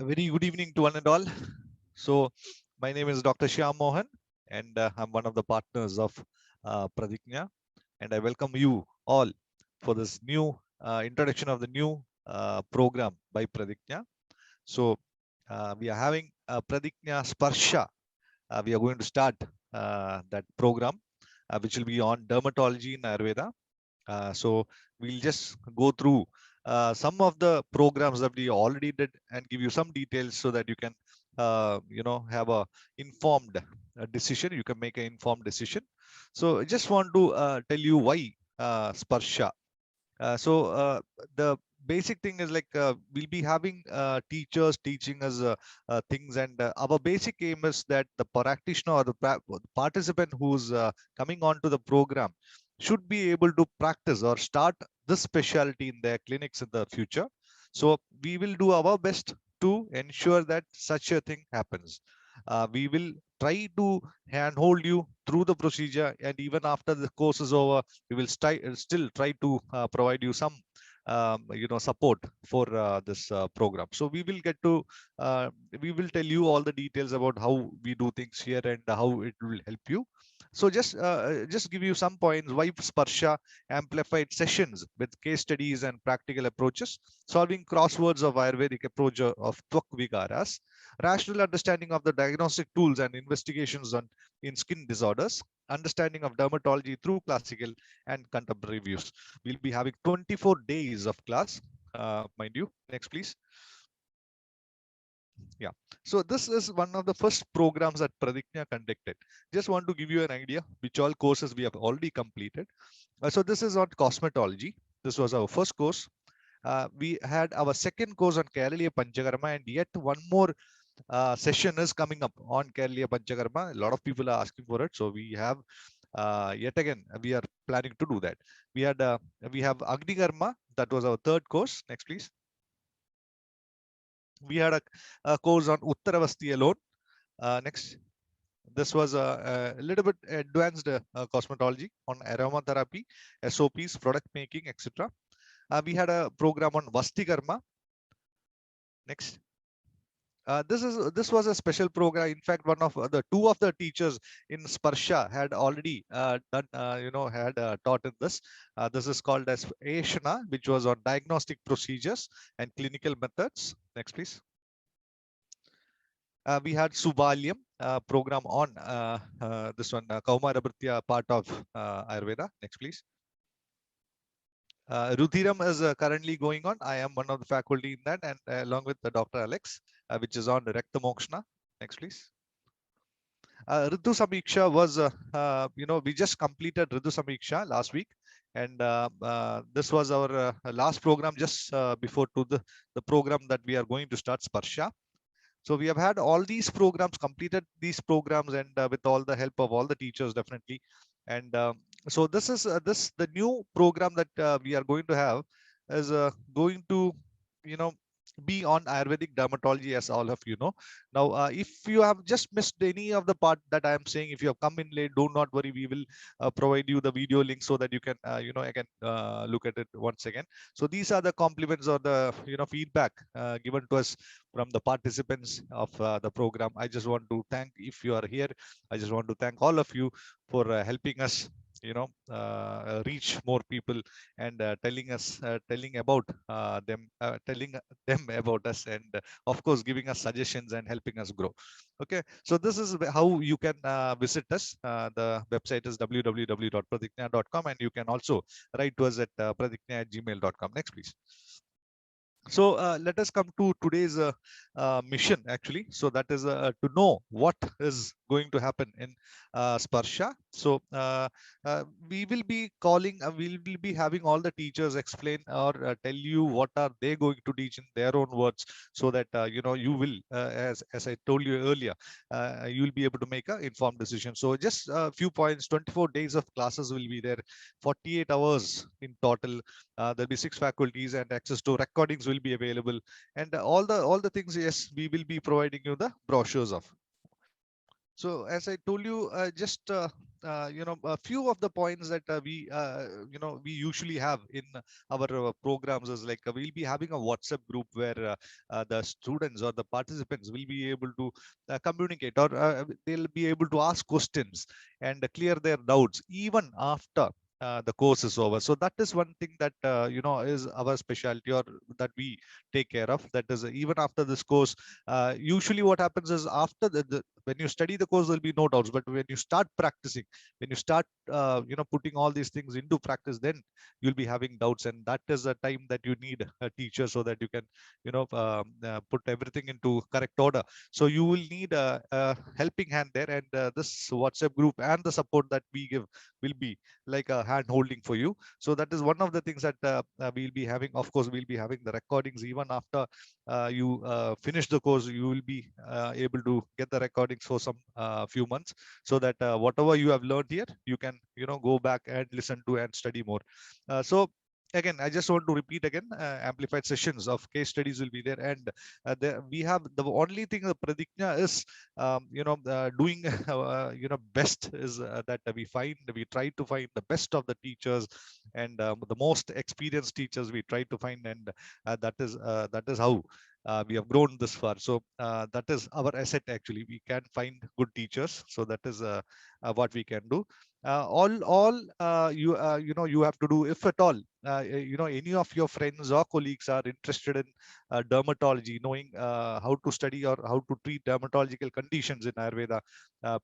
A very good evening to one and all. So, my name is Dr. Shyam Mohan, and I'm one of the partners of Pradigna. And I welcome you all for this new introduction of the new program by Pradigna. So, we are having Pradigna Sparsha. We are going to start that program, which will be on dermatology in Ayurveda. So we'll just go through some of the programs that we already did and give you some details so that you can, have a informed decision. You can make an informed decision. So I just want to tell you why Sparsha. So the basic thing is like we'll be having teachers teaching us things, and our basic aim is that the practitioner or the participant who's coming on to the program should be able to practice or start this specialty in their clinics in the future. So we will do our best to ensure that such a thing happens. We will try to handhold you through the procedure, and even after the course is over, we will still try to provide you some support for this program. So we will tell you all the details about how we do things here and how it will help you. So just give you some points why Sparsha: amplified sessions with case studies and practical approaches, solving crosswords of Ayurvedic approach of Twak Vigaras, rational understanding of the diagnostic tools and investigations in skin disorders, understanding of dermatology through classical and contemporary views. We'll be having 24 days of class, mind you. Next, please. Yeah. So this is one of the first programs that Pradigna conducted. Just want to give you an idea which all courses we have already completed. So this is on cosmetology. This was our first course. We had our second course on Kerala Panchakarma, and yet one more session is coming up on Kerala Panchakarma. A lot of people are asking for it, so we have yet again we are planning to do that. We have Agni Karma. That was our third course. Next, please. We had a course on Uttaravasti alone. Next. This was a little bit advanced cosmetology on aromatherapy, SOPs, product making, etc. We had a program on Vasti Karma. Next. This was a special program. In fact, one of the two of the teachers in Sparsha had already done, had taught in this. This is called as Ashana, which was on diagnostic procedures and clinical methods. Next, please. We had Subalyam program on this one, Kaumarabhritya part of Ayurveda. Next, please. Rudhiram is currently going on. I am one of the faculty in that, and along with Dr. Alex, which is on Rakta Mokshana. Next, please. Ritu Samiksha was, we just completed Ritu Samiksha last week, and this was our last program just before to the program that we are going to start, Sparsha. So we have had all these programs, completed these programs, and with all the help of all the teachers, definitely. And so this is the new program that we are going to have is going to, be on Ayurvedic dermatology, as all of you know. Now, if you have just missed any of the part that I am saying, if you have come in late, do not worry. We will provide you the video link so that you can, again look at it once again. So these are the compliments or the feedback given to us from the participants of the program. I just want to thank, if you are here, I just want to thank all of you for helping us reach more people and telling about telling them about us, and of course giving us suggestions and helping us grow. Okay, so this is how you can visit us. The website is www.pradigna.com, and you can also write to us at pradigna@gmail.com. Next, please. So let us come to today's mission, actually. So that is to know what is going to happen in Sparsha. So we will be calling, we will be having all the teachers explain or tell you what are they going to teach in their own words, so that you will, as I told you earlier, you will be able to make an informed decision. So just a few points: 24 days of classes will be there, 48 hours in total. There'll be 6 faculties, and access to recordings will be available, and all the things. Yes, we will be providing you the brochures of. So as I told you, just a few of the points that we usually have in our programs is like we'll be having a WhatsApp group where the students or the participants will be able to communicate, or they'll be able to ask questions and clear their doubts even after the course is over. So that is one thing that is our specialty, or that we take care of. That is, even after this course, usually what happens is after when you study the course, there'll be no doubts, but when you start practicing, when you start putting all these things into practice, then you'll be having doubts, and that is a time that you need a teacher so that you can put everything into correct order. So you will need a helping hand there, and this WhatsApp group and the support that we give will be like a hand holding for you. So that is one of the things that we'll be having. Of course, we'll be having the recordings even after you finish the course. You will be able to get the recordings for some few months, so that whatever you have learned here, you can go back and listen to and study more. So again, I just want to repeat again, amplified sessions of case studies will be there, and we have the only thing the Pradigna is doing best is that we try to find the best of the teachers, and the most experienced teachers we try to find, and that is how we have grown this far. So that is our asset. Actually, we can find good teachers, so that is what we can do. You have to do, if at all any of your friends or colleagues are interested in dermatology, knowing how to study or how to treat dermatological conditions in Ayurveda,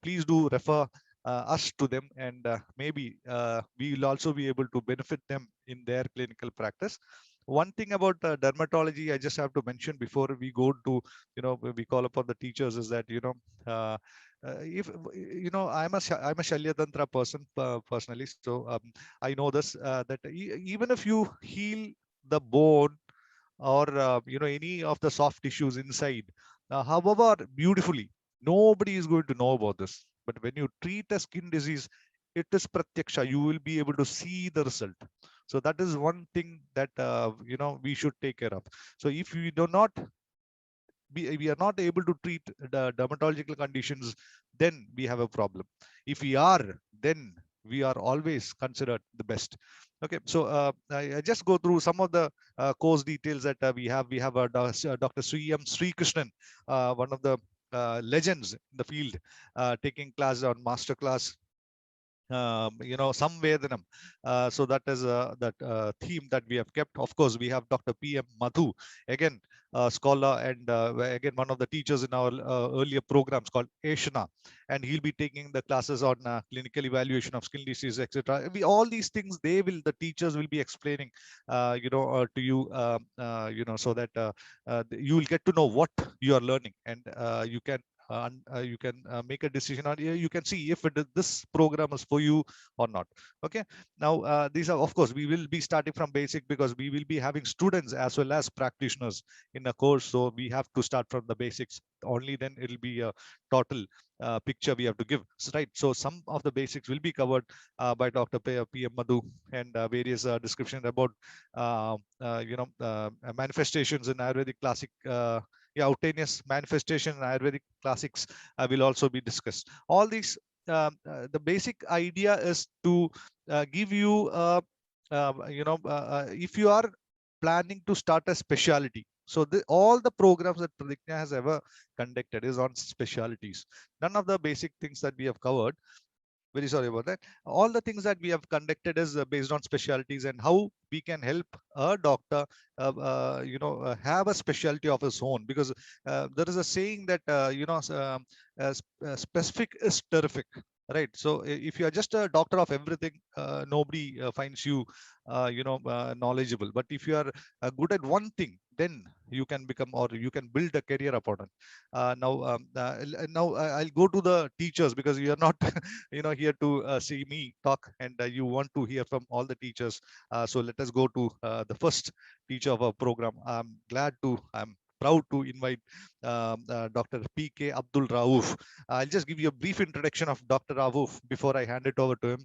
please do refer us to them, and maybe we will also be able to benefit them in their clinical practice. One thing about dermatology I just have to mention before we go to we call upon the teachers, is that if I'm a Shalya Tantra person personally, so I know this, that even if you heal the bone, or any of the soft tissues inside, however beautifully, nobody is going to know about this. But when you treat a skin disease, it is pratyaksha. You will be able to see the result. So that is one thing that we should take care of. So if we are not able to treat the dermatological conditions, then we have a problem. If we are, then we are always considered the best. Okay, so I just go through some of the course details that we have. We have Dr. Sri M. Sri Krishnan, one of the legends in the field, taking class on master class, some Vedanam. So that is that theme that we have kept. Of course, we have Dr. P.M. Madhu, again, scholar, and again, one of the teachers in our earlier programs called Ashana, and he'll be taking the classes on clinical evaluation of skin disease, etc. All these things, the teachers will be explaining, to you, so that you will get to know what you are learning, and you can make a decision on, you can see if this program is for you or not. Okay, now these are, of course, we will be starting from basic, because we will be having students as well as practitioners in a course, so we have to start from the basics. Only then it will be a total picture we have to give, right? So some of the basics will be covered by Dr. PM Madhu, and various description about manifestations in Ayurvedic classic, Outanius manifestation in Ayurvedic classics will also be discussed. All these, the basic idea is to give you, if you are planning to start a specialty. So all the programs that Pradigna has ever conducted is on specialties. None of the basic things that we have covered, very sorry about that, all the things that we have conducted is based on specialties, and how we can help a doctor have a specialty of his own. Because there is a saying that specific is terrific, right? So if you are just a doctor of everything, nobody finds you knowledgeable. But if you are good at one thing, then you can become, or you can build a career upon it. I'll go to the teachers, because you are not here to see me talk, and you want to hear from all the teachers. So let us go to the first teacher of our program. I'm proud to invite Dr. P.K. Abdul Rauf. I'll just give you a brief introduction of Dr. Rauf before I hand it over to him.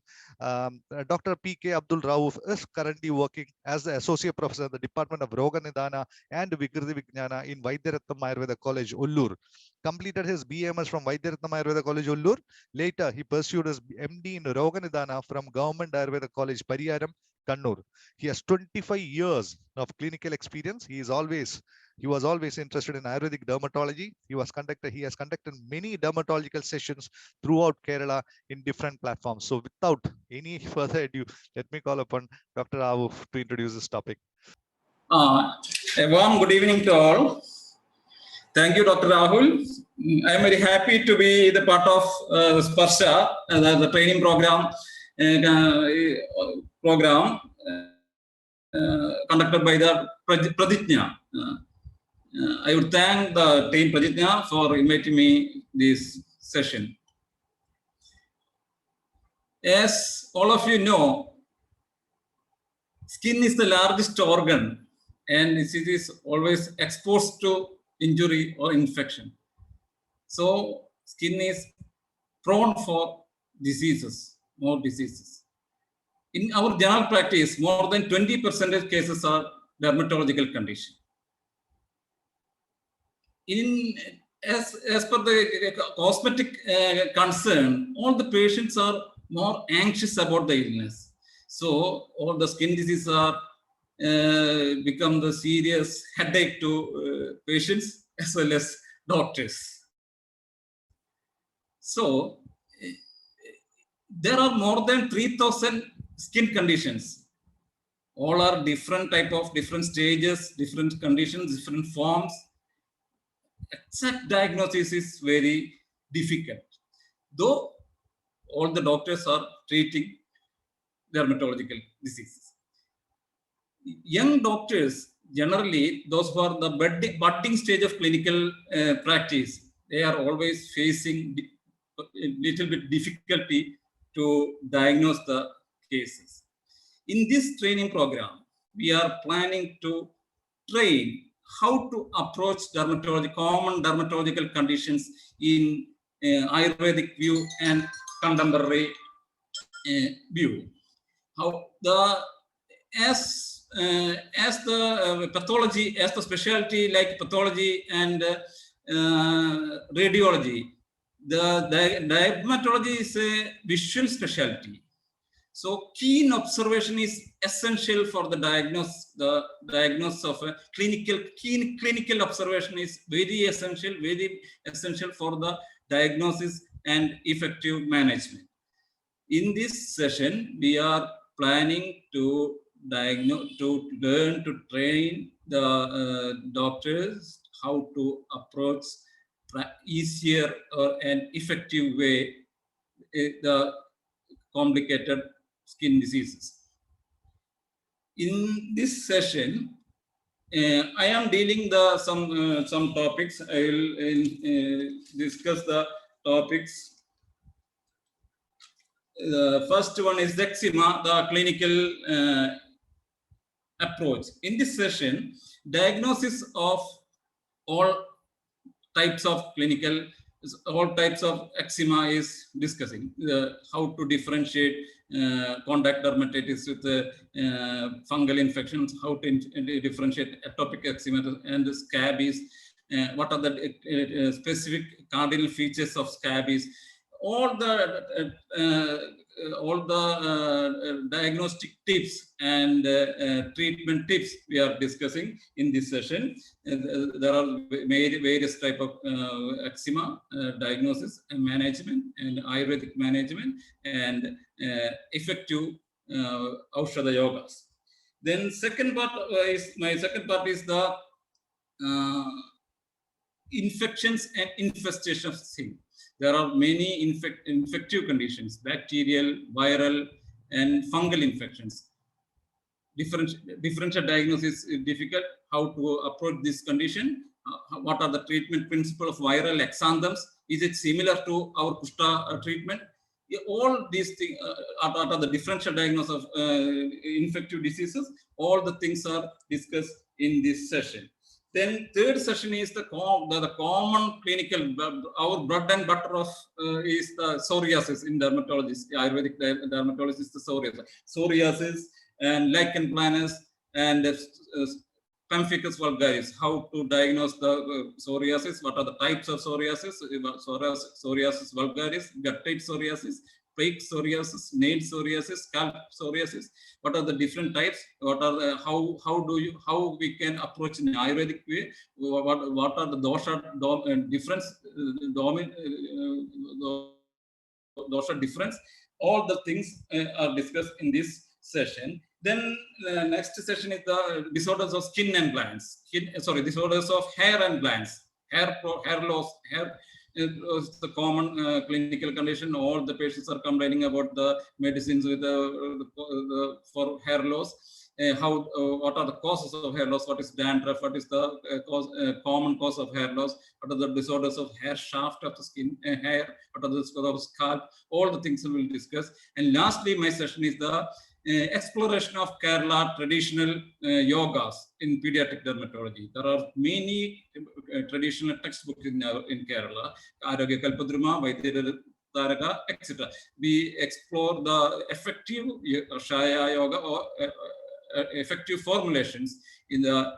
Dr. P.K. Abdul Rauf is currently working as the Associate Professor in the Department of Roga Nidana and Vikriti Vijnana in Vaidyaratnam Ayurveda College, Ullur. Completed his BMS from Vaidyaratnam Ayurveda College, Ullur. Later, he pursued his MD in Roga Nidana from Government Ayurveda College, Pariyaram, Kannur. He has 25 years of clinical experience. He was always interested in Ayurvedic dermatology. He has conducted many dermatological sessions throughout Kerala in different platforms. So without any further ado, let me call upon Dr. Rauf to introduce this topic. A warm good evening to all. Thank you, Dr. Rahul. I am very happy to be the part of Sparsha, the training program conducted by the Pradijna. I would thank the team Pradijna for inviting me this session. As all of you know, skin is the largest organ and it is always exposed to injury or infection. So skin is prone for diseases, more diseases. In our general practice, more than 20% of cases are dermatological condition. As per the cosmetic concern, all the patients are more anxious about the illness. So all the skin diseases are become the serious headache to patients as well as doctors. So there are more than 3,000 skin conditions. All are different type of different stages, different conditions, different forms. Exact diagnosis is very difficult, though all the doctors are treating dermatological diseases. Young doctors, generally those who are the budding stage of clinical practice, they are always facing a little bit difficulty to diagnose the cases. In this training program, we are planning to train how to approach common dermatological conditions in Ayurvedic view and contemporary view. How as the pathology, as the specialty like pathology and radiology, the dermatology is a visual specialty. So keen observation is essential for the diagnosis of a clinical observation is very essential for the diagnosis and effective management. In this session, we are planning to learn to train the doctors how to approach easier or an effective way the complicated skin diseases. In this session, I am dealing some topics. I will discuss the topics. The first one is eczema, the clinical approach. In this session, diagnosis of all types of eczema is discussing how to differentiate contact dermatitis with fungal infections, how to differentiate atopic eczema and scabies, what are the specific cardinal features of scabies. All the diagnostic tips and treatment tips we are discussing in this session. There are various type of eczema diagnosis and management and Ayurvedic management and effective Aushadha yogas. Then my second part is the infections and infestation of skin. There are many infective conditions, bacterial, viral, and fungal infections. Differential diagnosis is difficult. How to approach this condition? What are the treatment principles of viral exanthems? Is it similar to our Kushta treatment? All these things are the differential diagnosis of infective diseases. All the things are discussed in this session. Then third session is the common clinical, our bread and butter of is the psoriasis in dermatology. Ayurvedic dermatology is the psoriasis and lichen planus and pemphigus vulgaris. How to diagnose the psoriasis? What are the types of psoriasis? Psoriasis vulgaris, guttate psoriasis, plaque psoriasis, nail psoriasis, scalp psoriasis. What are the different types? What are the how we can approach in Ayurvedic way? What are the dosha difference dosha difference? All the things are discussed in this session. Then next session is the disorders of skin and glands. Disorders of hair and glands. Hair loss, hair is the common clinical condition. All the patients are complaining about the medicines with for hair loss. What are the causes of hair loss? What is dandruff? What is the common cause of hair loss? What are the disorders of hair shaft of the skin, hair? What are the disorders of scalp? All the things we will discuss. And lastly, my session is the exploration of Kerala traditional yogas in pediatric dermatology. There are many traditional textbooks in Kerala, Arogya Kalpadruma, Vaidya Taraka, etc. We explore the effective Shaya yoga or effective formulations in the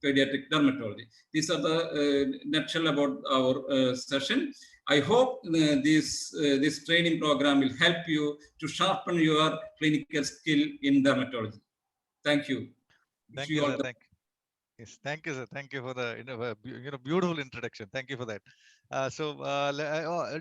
pediatric dermatology. These are the nutshell about our session. I hope this training program will help you to sharpen your clinical skill in dermatology. Thank you. Thank you, sir. Yes, thank you, sir. Thank you for the beautiful introduction. Thank you for that.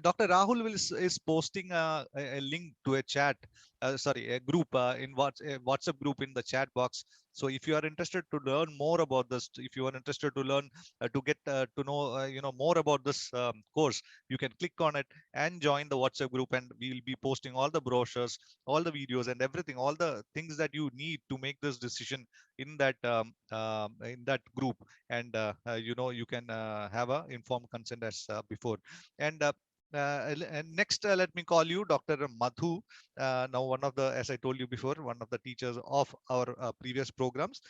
Dr. Rahul is posting a link to a chat, a group in WhatsApp group in the chat box. So if you are interested to learn more about this, if you are interested to learn to get to know more about this course, you can click on it and join the WhatsApp group, and we will be posting all the brochures, all the videos, and everything, all the things that you need to make this decision in that group. And you can have a informed consent as before. And next, let me call you Dr. Madhu. Now, one of the, as I told you before, one of the teachers of our previous programs.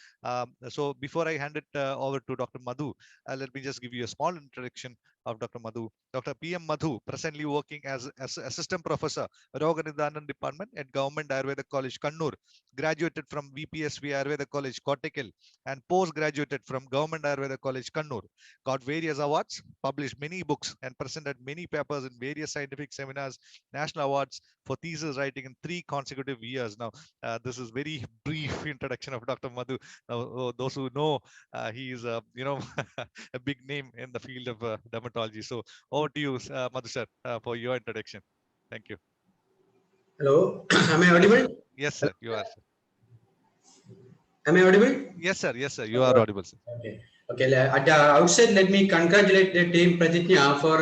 So before I hand it over to Dr. Madhu, let me just give you a small introduction of Dr. Madhu. Dr. P.M. Madhu, presently working as Assistant Professor, Roga Nidhanam Department at Government Ayurveda College, Kannur, graduated from VPSV Ayurveda College, Kottakkal, and post-graduated from Government Ayurveda College, Kannur. Got various awards, published many books, and presented many papers in various scientific seminars, national awards for thesis writing in 3 consecutive years. Now, this is very brief introduction of Dr. Madhu. Those who know, he is a a big name in the field of dermatology. So over to you, Madhu sir, for your introduction. Thank you. Hello, am I audible? Yes, sir, you are. Sir. Am I audible? Yes, sir. Yes, sir. You are audible, sir. Okay. Okay. At the outset, let me congratulate the team Pratijna for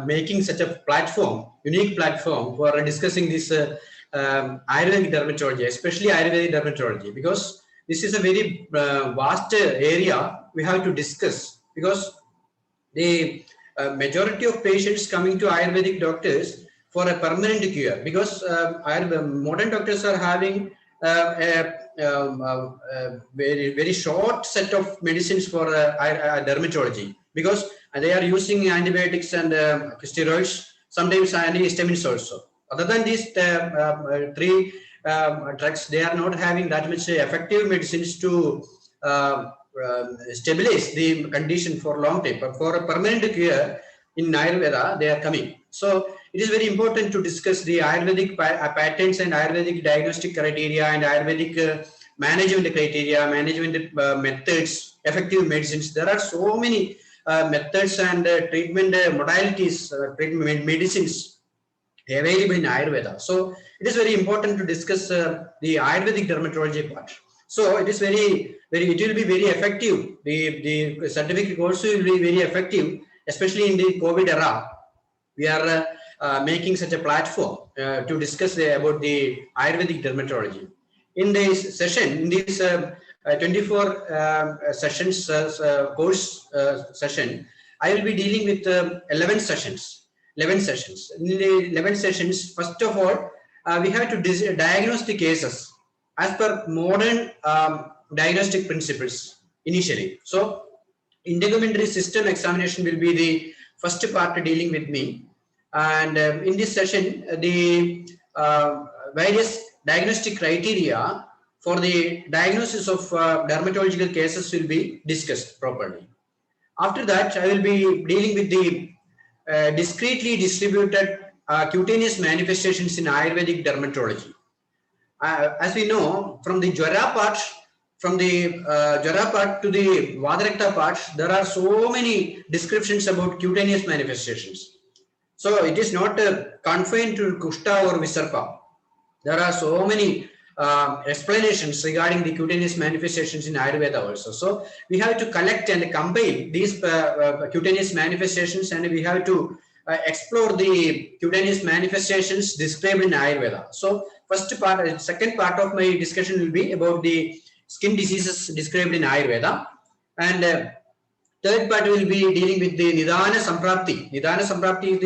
making such a platform, unique platform for discussing this Ayurvedic dermatology, especially Ayurvedic dermatology, because this is a very vast area we have to discuss, because the majority of patients coming to Ayurvedic doctors for a permanent cure, because modern doctors are having very short set of medicines for dermatology, because they are using antibiotics and steroids, sometimes antihistamines also. Other than these 3 drugs, they are not having that much effective medicines to stabilize the condition for long time. But for a permanent cure in Ayurveda, they are coming. So it is very important to discuss the Ayurvedic patterns and Ayurvedic diagnostic criteria and Ayurvedic management criteria, management methods, effective medicines. There are so many methods and treatment modalities, treatment medicines available in Ayurveda. So it is very important to discuss the Ayurvedic dermatology part. So it is it will be very effective. The certificate course will be very effective, especially in the COVID era. We are making such a platform to discuss about the Ayurvedic dermatology. In this session, in this 24 sessions course session, I will be dealing with 11 sessions. 11 sessions. In the 11 sessions, first of all, we have to diagnose the cases as per modern diagnostic principles initially. So integumentary system examination will be the first part dealing with me. And in this session, the various diagnostic criteria for the diagnosis of dermatological cases will be discussed properly. After that, I will be dealing with the discretely distributed cutaneous manifestations in Ayurvedic dermatology. As we know, from the Jwara part, from the Jwara part to the Vadarakta part, there are so many descriptions about cutaneous manifestations. So it is not confined to Kushta or Visarpa. There are so many explanations regarding the cutaneous manifestations in Ayurveda also. So we have to collect and compile these cutaneous manifestations, and we have to explore the cutaneous manifestations described in Ayurveda. So first part, second part of my discussion will be about the skin diseases described in Ayurveda, and third part will be dealing with the Nidana Samprapti. Nidana Samprapti is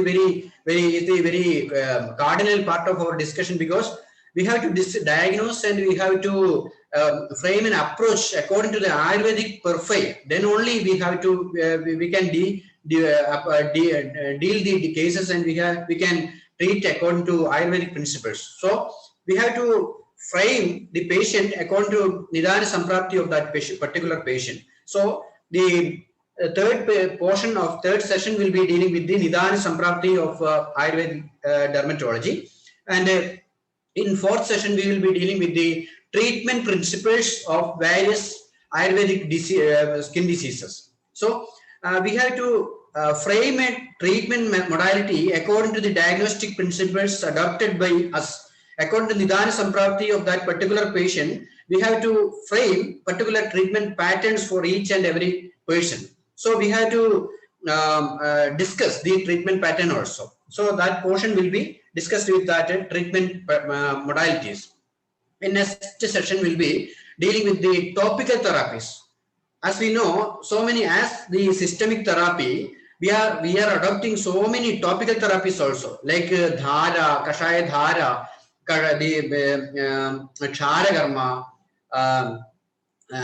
the very cardinal part of our discussion, because we have to diagnose and we have to frame an approach according to the Ayurvedic profile. Then only we have to we can deal the cases, and we can treat according to Ayurvedic principles. So we have to frame the patient according to Nidana Samprapti of that patient, particular patient. So the third portion of third session will be dealing with the Nidana Samprapti of Ayurvedic dermatology, and in fourth session we will be dealing with the treatment principles of various Ayurvedic skin diseases. So we have to frame a treatment modality according to the diagnostic principles adopted by us. According to Nidana Samprapti of that particular patient, we have to frame particular treatment patterns for each and every person. So we have to discuss the treatment pattern also. So that portion will be discussed with that treatment modalities. In next session will be dealing with the topical therapies. As we know, so many as the systemic therapy, we are adopting so many topical therapies also, like dhara, kashaya dhara, the Charakarma,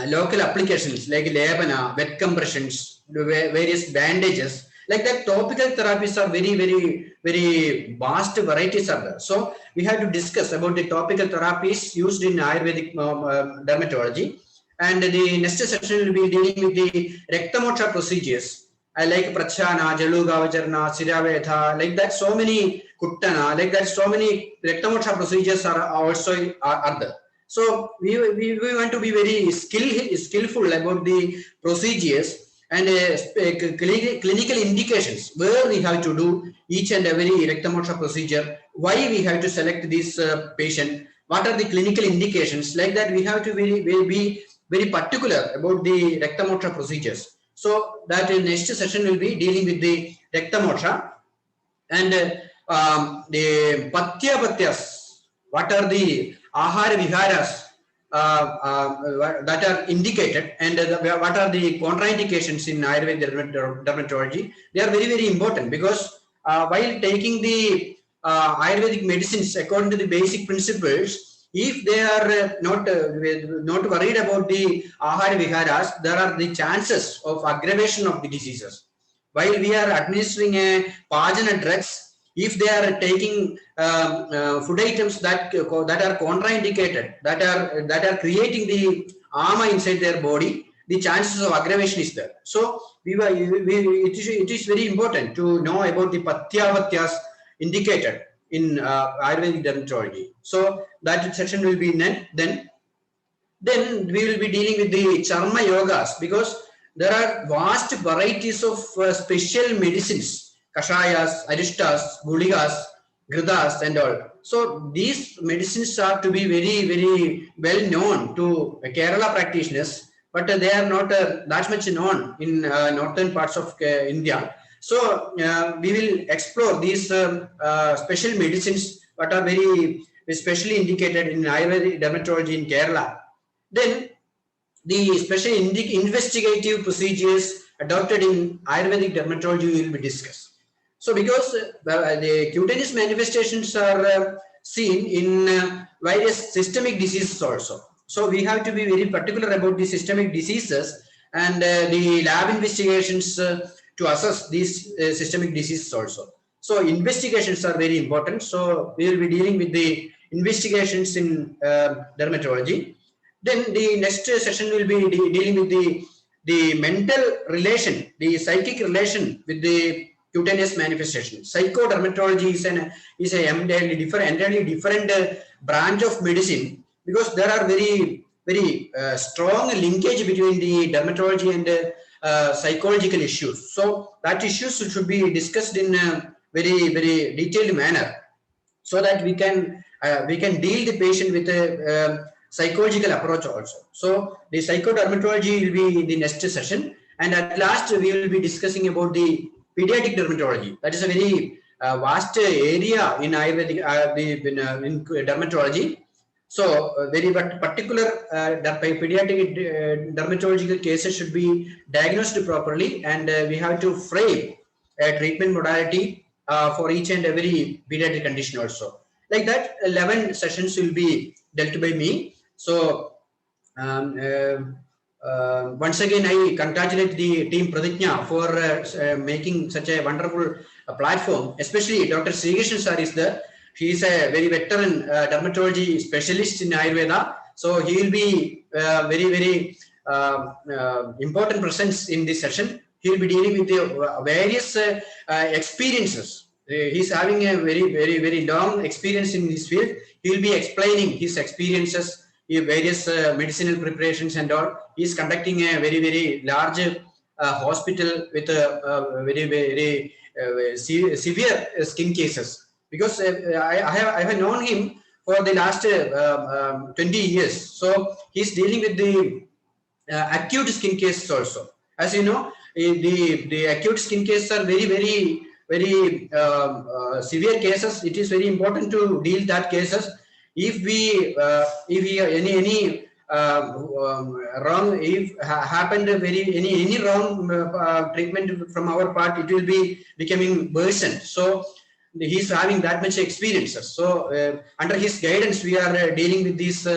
local applications like Lebana, wet compressions, various bandages. Like that, topical therapies are very vast varieties are there. So we have to discuss about the topical therapies used in Ayurvedic dermatology. And the next session will be dealing with the Rektamoksha procedures. I like Prachana, Jalugavacharna, Siravetha, like that, so many Kuttana, like that, so many Rektamoksha procedures are also are there. So we want to be very skillful about the procedures and clinical indications where we have to do each and every Rektamoksha procedure, why we have to select this patient, what are the clinical indications, like that we have to be very particular about the Rektamoksha procedures. So that in next session will be dealing with the Rektamoksha and the Patyas. What are the Ahara Viharas that are indicated, and what are the contraindications in Ayurvedic dermatology? They are very important, because while taking the Ayurvedic medicines according to the basic principles, if they are not worried about the Ahara Viharas, there are the chances of aggravation of the diseases. While we are administering a Pajana drugs, if they are taking food items that are contraindicated, that are creating the ama inside their body, the chances of aggravation is there. So it is very important to know about the Patyavatyas indicated in Ayurvedic dermatology. So that section will be then we will be dealing with the Charma Yogas, because there are vast varieties of special medicines, Kashayas, Arishtas, Guligas, Gridas and all. So these medicines are to be very well known to Kerala practitioners, but they are not that much known in northern parts of India. So we will explore these special medicines that are very specially indicated in Ayurvedic dermatology in Kerala. Then the special investigative procedures adopted in Ayurvedic dermatology will be discussed. So because the cutaneous manifestations are seen in various systemic diseases also. So we have to be very particular about the systemic diseases, and the lab investigations to assess these systemic diseases also. So investigations are very important. So we will be dealing with the investigations in dermatology. Then the next session will be dealing with the mental relation, the psychic relation with the cutaneous manifestation. Psychodermatology is a entirely different branch of medicine, because there are very strong linkage between the dermatology and psychological issues. So that issues should be discussed in a very detailed manner, so that we can deal the patient with a psychological approach also. So the psychodermatology will be in the next session, and at last we will be discussing about the pediatric dermatology. That is a very vast area in Ayurvedic in dermatology. So very particular pediatric dermatological cases should be diagnosed properly, and we have to frame a treatment modality for each and every pediatric condition also. Like that, 11 sessions will be dealt by me. So once again, I congratulate the team Pradigna for making such a wonderful platform. Especially Dr. Srikrishnan sir is there. He is a very veteran dermatology specialist in Ayurveda. So he will be very important presence in this session. He will be dealing with the various experiences. He's having a very long experience in this field. He will be explaining his experiences, various medicinal preparations and all. He is conducting a very large hospital with a very severe skin cases. Because I have known him for the last 20 years. So he's dealing with the acute skin cases also. As you know, the acute skin cases are very severe cases. It is very important to deal that cases. If we any wrong, if happened any wrong treatment from our part, it will be becoming worsened. So he's having that much experiences. So under his guidance, we are dealing with these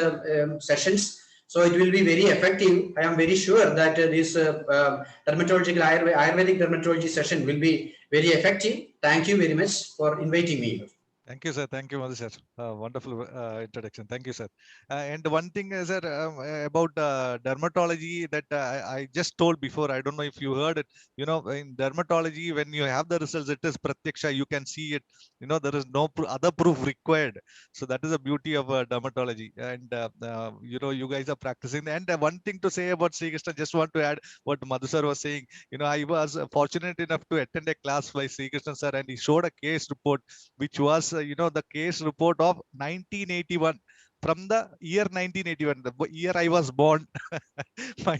sessions. So it will be very effective. I am very sure that this dermatological Ayurvedic dermatology session will be very effective. Thank you very much for inviting me. Thank you, sir. Thank you, Madhu sir. Wonderful introduction. Thank you, sir. And one thing, sir, about dermatology that I just told before, I don't know if you heard it. You know, in dermatology, when you have the results, it is pratyaksha. You can see it. You know, there is no other proof required. So that is the beauty of dermatology. And you know, you guys are practicing. And one thing to say about Sri Krishna, just want to add what Madhu sir was saying. You know, I was fortunate enough to attend a class by Sri Krishna sir, and he showed a case report which was you know, the case report of 1981, from the year 1981, the year I was born. My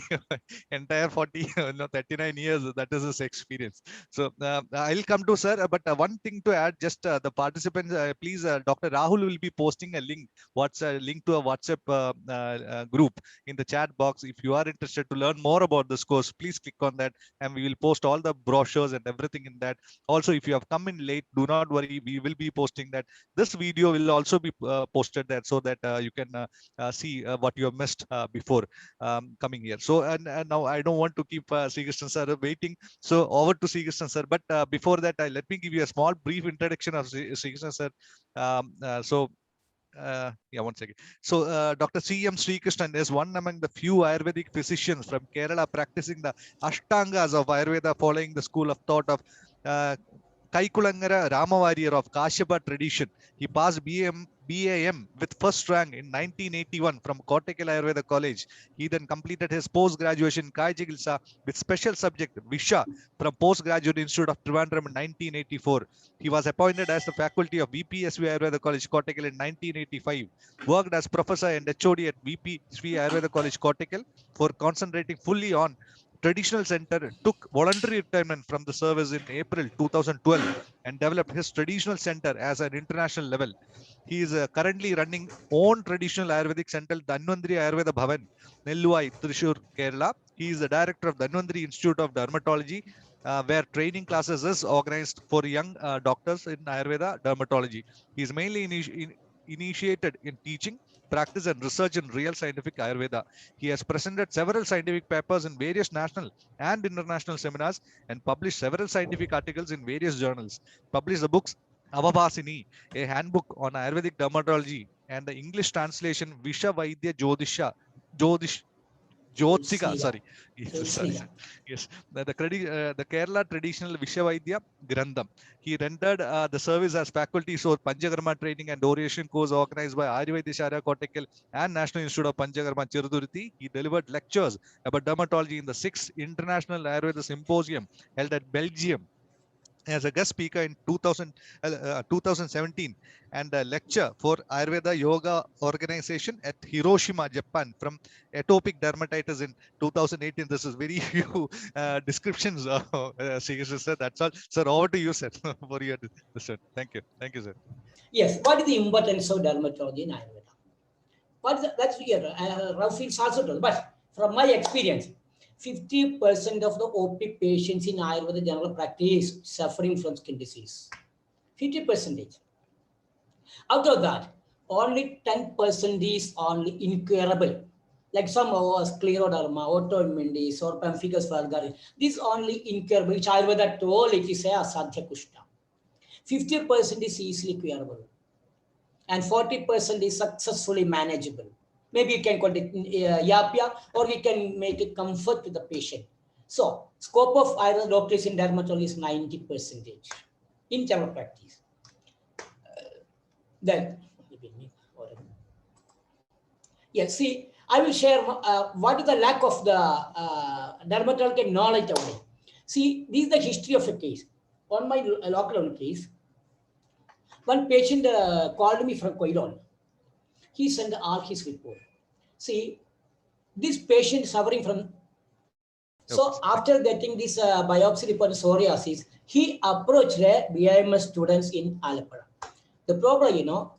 entire 39 years, that is his experience. So I'll come to sir, but one thing to add, just the participants, please, Dr. Rahul will be posting a link, what's a link to a WhatsApp group in the chat box. If you are interested to learn more about this course, please click on that, and we will post all the brochures and everything in that. Also, if you have come in late, do not worry, we will be posting that. This video will also be posted there, so that you can see what you have missed before coming here. So and now I don't want to keep Sri Krishnan sir waiting. So over to Sri Krishnan sir. But before that, let me give you a small brief introduction of Sri Krishnan sir. Yeah, one second. So Dr. C.M. Sri Krishnan is one among the few Ayurvedic physicians from Kerala practicing the Ashtangas of Ayurveda, following the school of thought of Kaikulangara Ramavariyar of Kashyapa tradition. He passed BAM with first rank in 1981 from Kottakkal Ayurveda College. He then completed his post-graduation in Kai Chikitsa with special subject Visha from Postgraduate Institute of Trivandrum in 1984. He was appointed as the faculty of VPSV Ayurveda College, Kottakkal in 1985. Worked as professor and HOD at VPSV Ayurveda College, Kottakkal, for concentrating fully on traditional center, took voluntary retirement from the service in April 2012 and developed his traditional center as an international level. He is currently running own traditional Ayurvedic center, Dhanvantari Ayurveda Bhavan, Nelluvai, Thrissur, Kerala. He is the director of Dhanvantari Institute of Dermatology, where training classes is organized for young doctors in Ayurveda dermatology. He is mainly initiated in teaching practice and research in real scientific Ayurveda. He has presented several scientific papers in various national and international seminars and published several scientific articles in various journals. Published the books Avabhasini, a handbook on Ayurvedic dermatology, and the English translation Visha Vaidya Jyotish Jyotsika, Jyotsniga. sorry. Yes, sorry. Jyotsniga. Yes, the Kerala traditional Vishavaidya Grandham. He rendered the service as faculty for Panchakarma training and orientation course organized by Ayurveda Shara Kottakkal and National Institute of Panchakarma Cherudurthi. He delivered lectures about dermatology in the 6th International Ayurveda Symposium held at Belgium as a guest speaker in 2017 and a lecture for Ayurveda Yoga Organization at Hiroshima, Japan from atopic dermatitis in 2018. This is very few descriptions, sir. That's all. Sir, over to you, sir, for your sir. Thank you. Thank you, sir. Yes, what is the importance of dermatology in Ayurveda? What is that's here? Rafi also told, but from my experience, 50% of the OP patients in Ayurveda general practice suffering from skin disease. 50%. Out of that, only 10% is only incurable. Like some scleroderma, autoimmune disease, or pemphigus vulgaris. This only incurable, which Ayurveda told it is a asadhya kushta. 50% is easily curable. And 40% is successfully manageable. Maybe you can call it yapia, or we can make it comfort to the patient. So, scope of Ayurveda doctors in dermatology is 90% in general practice. Then, yes, see, I will share what is the lack of the dermatological knowledge only. See, this is the history of a case. On my lockdown case, one patient called me from Koilon. He sent all his report. See, this patient suffering from. So after getting this biopsy report of psoriasis, he approached BIMS students in Alappuzha. The problem,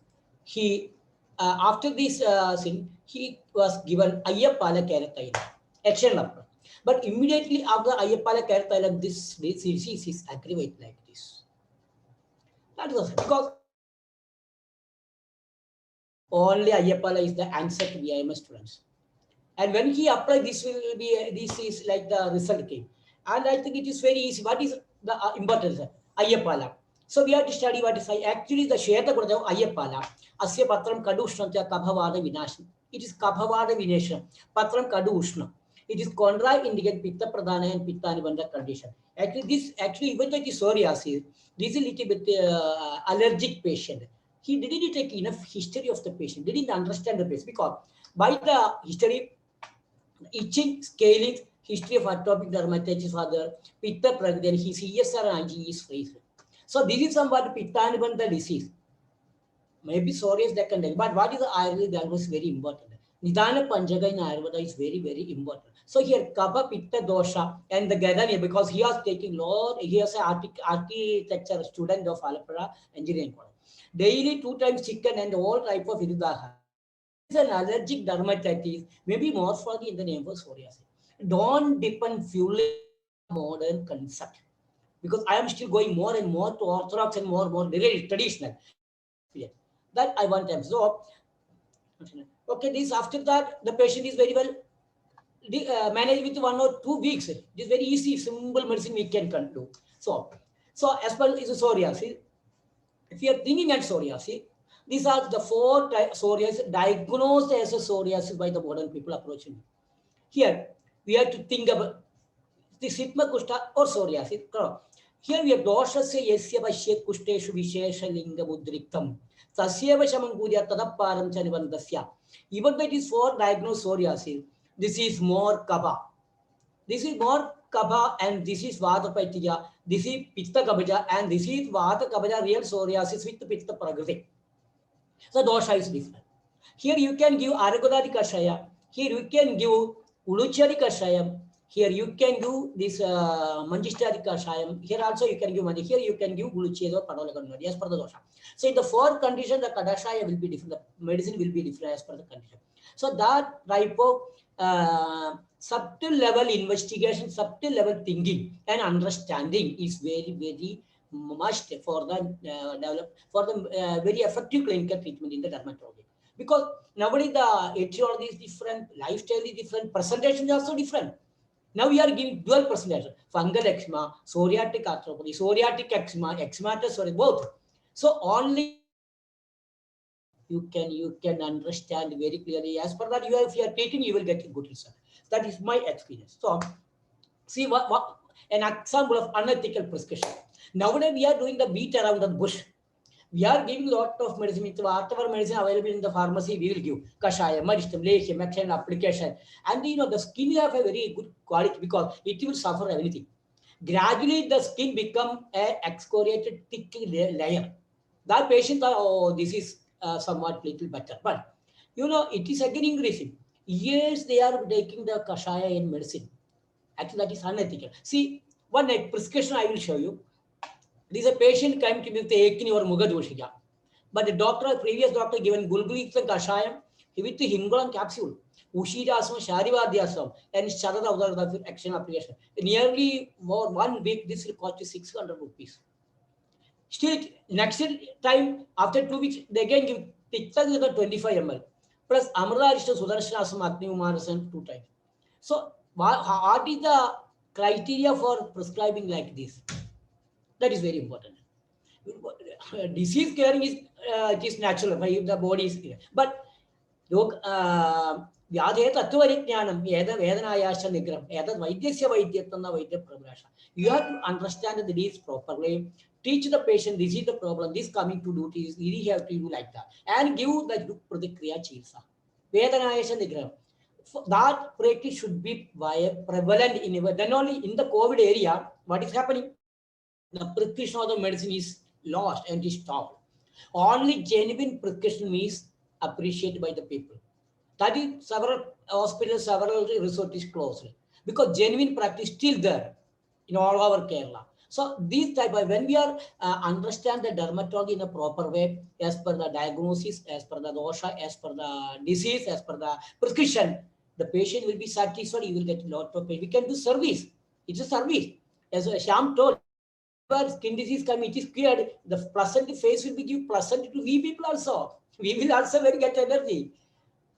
he after this thing, he was given Ayyapala Karathaila, action upper. But immediately after Ayyapala Karathaila, this disease is aggravated like this. That was because only Ayyapala is the answer to BIMS students. And when he applied, this is like the result came. And I think it is very easy. What is the importance? Ayyapala. So we have to study what is actually the Shweta Gurada of Ayyapala. Asya Patram Kadu Ushnatya Kabhavada Vinasham. It is Kabhavada Vinasham. Patram Kadu Ushna. It is contraindicate Pitta Pradhana and Pitta Anibandha condition. Actually, even though it is psoriasis, this is a little bit allergic patient. He didn't take enough history of the patient, didn't understand the patient, because by the history, itching, scaling, history of atopic dermatitis for the Pitta Pragyan, his ESR and IG is raised. So this is somewhat Pitta Anibandha disease. Maybe psoriasis that can tell, but what is the Ayurveda? That was very important. Nidana Panchaga in Ayurveda is very, very important. So here, Kapha, Pitta, Dosha, and the Gadani, because he was taking law, he was an architecture student of Alappuzha Engineering College. Daily 2 times chicken and all type of irudaha. It's an allergic dermatitis, maybe more for in the name of psoriasis. Don't depend fully on modern concept, because I am still going more and more to orthodox and more very traditional. That I want them. So, okay, this after that, the patient is very well managed with 1 or 2 weeks. It is very easy, simple medicine we can do. So as well as psoriasis, if you are thinking at psoriasis, these are the 4 psoriasis diagnosed as a psoriasis by the modern people approaching. Here, we have to think about the Sitma Kushta or psoriasis. Here we have Doshasya Yasya Vashyat Kushteshu Vishesha Linga Mudriktam. Tasyeva Shamanguria Tadaparam Chanivandasya. Even though it is for diagnosed psoriasis, this is more Kapha. This is more Kapha and this is Vata Paitya. This is Pitta Kabhaja and this is Vata Kabhaja real psoriasis with Pitta Prakriti. So dosha is different. Here you can give Aragodari Kashaya. Here you can give Uluchari Kashayam. Here you can do this Manjishtari Kashayam. Here also you can give Manji. Here you can give Uluchari or Padolaganodi as per the dosha. So in the 4 conditions, the Kadashaya will be different. The medicine will be different as per the condition. So that type of subtle level investigation, subtle level thinking and understanding is very, very must for the very effective clinical treatment in the dermatology. Because nowadays the etiology is different, lifestyle is different, presentation is also different. Now we are giving dual presentation: fungal eczema, psoriatic arthropathy, psoriatic eczema, eczematous psoriasis, both. So only you can understand very clearly. As per that, if you are taking, you will get a good result. That is my experience. So see what an example of unethical prescription. Nowadays we are doing the beat around the bush. We are giving a lot of medicine. Whatever medicine available in the pharmacy, we will give. Kashaya, Maristam, Leche, Maxen application. And the skin will have a very good quality because it will suffer everything. Gradually, the skin become a excoriated thick layer. That patient, oh, this is somewhat little better. But, it is again increasing. Yes, they are taking the Kashaya in medicine. Actually, that is unethical. See, one prescription I will show you. This is a patient came to me with Ekini or Mugadoshija. But the doctor, previous doctor, given Gulgulik and Kashayam, he with the Hingolan capsule, Ushidasam, Sharivadiasam, and Sharada other action application. Nearly for 1 week, this will cost you 600 rupees. Still, next time, after 2 weeks, they again give Tikta 25 ml. Plus Amrla Rishta Sudarshanasam Agni Umarasan 2 times. So, what is the criteria for prescribing like this? That is very important. Disease caring is it is natural. The body is here. But look, व्याधे तत्त्वपरिज्ञानम् वेदनायाश्च निग्रहम् एतद् वैद्यस्य वैद्यत्वं वैद्यप्रभाषा. You have to understand the disease properly. Teach the patient this is the problem. This coming to do this. You have to do like that and give the pratikriya chilsa. Vedanayascha nigraham. That practice should be prevalent in then only in the COVID area. What is happening? The prescription of the medicine is lost and is stopped. Only genuine prescription is appreciated by the people. That is several hospitals, several resorts closed because genuine practice still there in all over Kerala. So these type of, when we are understand the dermatology in a proper way, as per the diagnosis, as per the dosha, as per the disease, as per the prescription, the patient will be satisfied. You will get a lot of pay. We can do service. It's a service. As Shyam told, skin disease coming, it is cleared. The pleasant face will be give pleasant to we people also. We will also very get energy.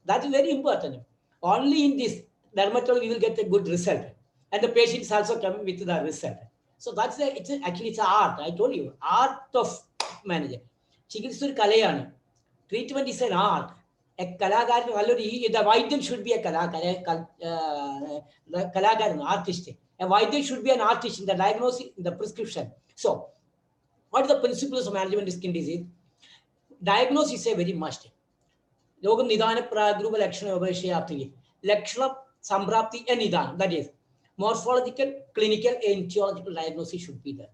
That is very important. Only in this dermatology you will get a good result, and the patient is also coming with the result. So that's actually it's an art. I told you, art of management. Chikitsa kalayana. Treatment is an art. A kalakar, the Vaidyan should be a kalakar, an artist. A Vaidyan should be an artist in the diagnosis, in the prescription. So, what are the principles of management of skin disease? Diagnosis is a very must. Logam Nidana Pragruva Lakshana Obashayati. Lakshana Samprapti and Nidan. That is, morphological, clinical, and etiological diagnosis should be there.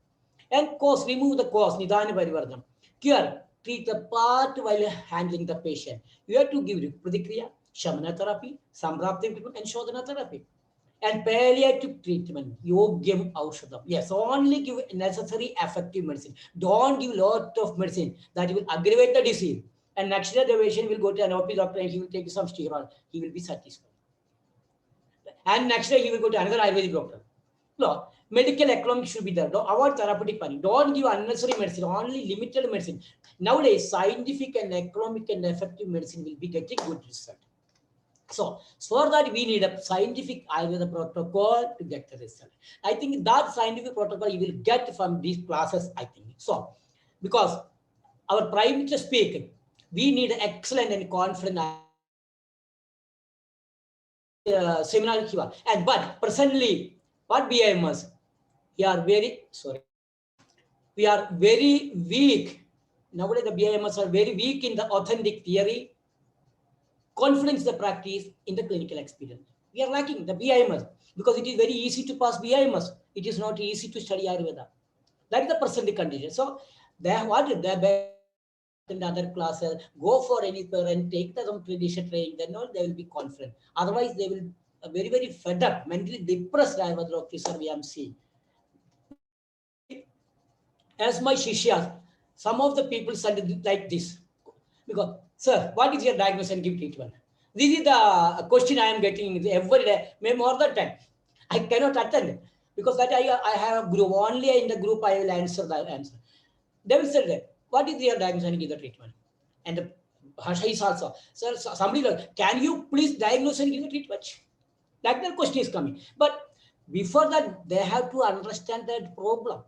And cause, remove the cause, Nidana Parivardhanam. Cure, treat the part while handling the patient. You have to give Pratikriya, Shamana therapy, Samprapti treatment, and Shodhana therapy. And palliative treatment, yogyam aushadam. Yes, only give necessary effective medicine. Don't give lot of medicine that will aggravate the disease. And next day the patient will go to an OP doctor and he will take some steroid. He will be satisfied. And next day he will go to another Ayurvedic doctor. No, medical economics should be there. Don't avoid therapeutic planning. Don't give unnecessary medicine, only limited medicine. Nowadays, scientific and economic and effective medicine will be getting good result. So for that, we need a scientific Ayurveda protocol to get the result. I think that scientific protocol you will get from these classes, I think. So, because our Prime Minister speaking, we need excellent and confident seminar. And but presently, what BIMS? We are very weak. Nowadays, the BIMS are very weak in the authentic theory. Confidence the practice in the clinical experience. We are lacking the BIMS because it is very easy to pass BIMS. It is not easy to study Ayurveda. That is the present condition. So they what they in other classes, go for any parent, take the some tradition training, then all they will be confident. Otherwise, they will very, very fed up, mentally depressed Ayurveda officer we am seeing. As my Shishyas, some of the people said like this. Because, sir, what is your diagnosis and give treatment? This is the question I am getting every day, maybe more than 10. I cannot attend because that I have a group. Only in the group I will answer the answer. They will say, what is your diagnosis and give the treatment? And Harsha is also, sir, somebody, can you please diagnose and give a treatment? Like that question is coming. But before that, they have to understand that problem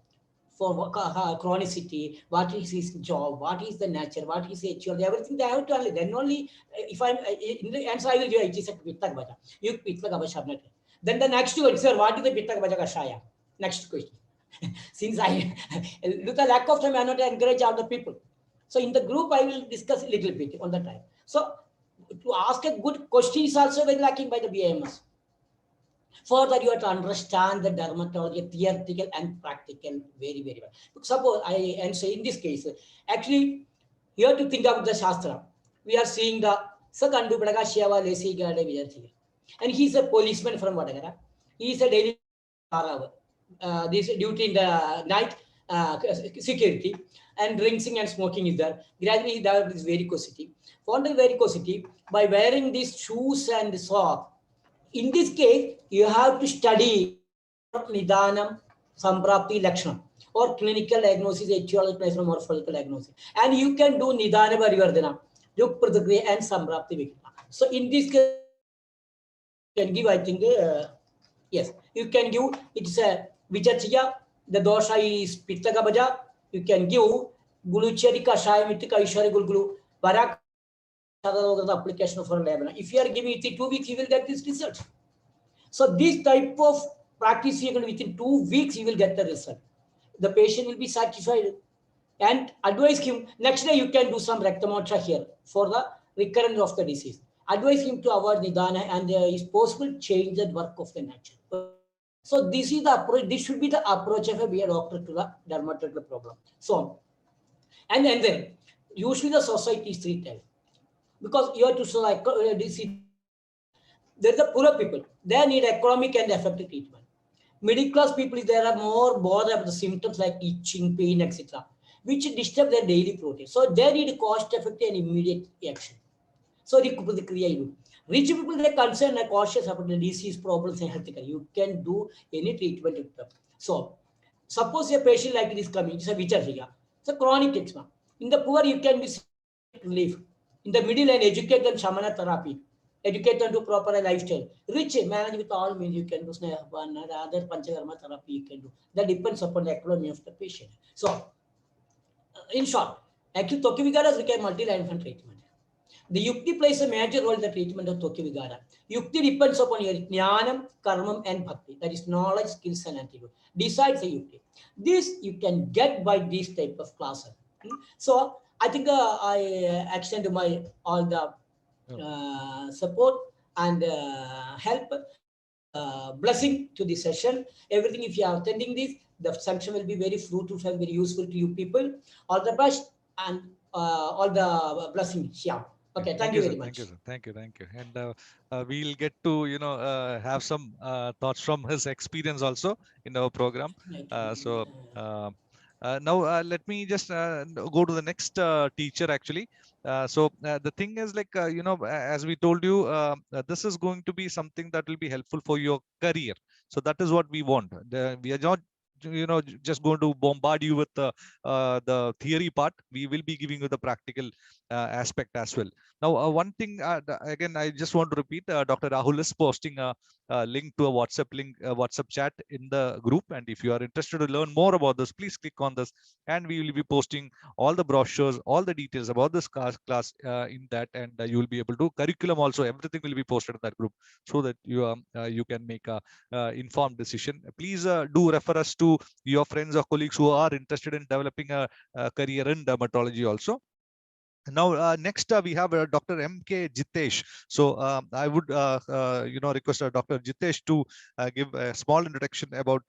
for chronicity, what is his job, what is the nature, what is the etiology, everything they have to understand. Then only, if I'm in the answer, I will give it is a Pitta Baja. You Pitta Gabashabnet. Then the next one, sir, what is the Pitta Baja Kashaya? Next question. Since I, with a lack of time, I not encourage other people. So in the group, I will discuss a little bit on the time. So to ask a good question is also very lacking by the BAMS. For that, you have to understand the dermatology, theoretical and practical, very, very well. Suppose I and say in this case, actually, you have to think about the Shastra. We are seeing the Sakandu Padaga Shiava Lesi Gade Vijarthi. And he's a policeman from Vadagara. He is a daily this duty in the night security, and drinking and smoking is there. Gradually, he developed this varicosity. For the varicosity, by wearing these shoes and socks, in this case, you have to study Nidanam, Samprapti, Lakshanam, or clinical diagnosis, etiological morphological diagnosis. And you can do Nidana Parivardhana, Yuk Pratikriya, and Samprapti Vikna. So in this case, you can give, I think, yes, you can give, it's a Vichachya, the dosha is Pitta Gabaja, you can give Guluchari Kashaya Mitika Ishari Gulgulu, Barak. The application for lab. If you are giving it in 2 weeks, you will get this result. So this type of practice, you can within 2 weeks, you will get the result. The patient will be satisfied, and advise him next day you can do some rectamotra here for the recurrence of the disease. Advise him to avoid nidana, and is possible change the work of the nature. So this is the approach. This should be the approach of a doctor to the dermatological problem. So, and then usually the society is treated. Because you have to so there's the poorer people, they need economic and effective treatment. Middle class people, there are more bothered about the symptoms like itching, pain, etc., which disturb their daily protein. So they need cost effective and immediate action. So rich people, they concerned and cautious about the disease problems and health care. You can do any treatment with them. So suppose a patient like this coming, it's a vicharya, it's a chronic eczema. In the poor, you can be relief. In the middle, and educate them shamana therapy, educate them to proper lifestyle. Rich, manage with all means, you can do other panchakarma therapy you can do. That depends upon the economy of the patient. So, in short, actually, Toki Vigara require multi-line treatment. The Yukti plays a major role in the treatment of Toki Vigara. Yukti depends upon your Jnanam, Karmam, and Bhakti. That is knowledge, skills, and attitude. Decides the Yukti. This you can get by this type of classes. So, I think I extend my all the support and help, blessing to this session. Everything, if you are attending this, the session will be very fruitful and very useful to you people. All the best and all the blessings. Yeah. Okay. Thank you very much. Thank you, sir. Thank you. And we'll get to have some thoughts from his experience also in our program. Now let me just go to the next teacher actually. The thing is like, as we told you, this is going to be something that will be helpful for your career. So that is what we want. We are not just going to bombard you with the theory part. We will be giving you the practical aspect as well. Now, one thing again, I just want to repeat, Dr. Rahul is posting a link to a WhatsApp chat in the group. And if you are interested to learn more about this, please click on this, and we will be posting all the brochures, all the details about this class in that, and you will be able to curriculum also. Everything will be posted in that group, so that you can make a informed decision. Please do refer us to your friends or colleagues who are interested in developing a career in dermatology also. Now, next we have Dr. M.K. Jitesh. So I would request Dr. Jitesh to give a small introduction about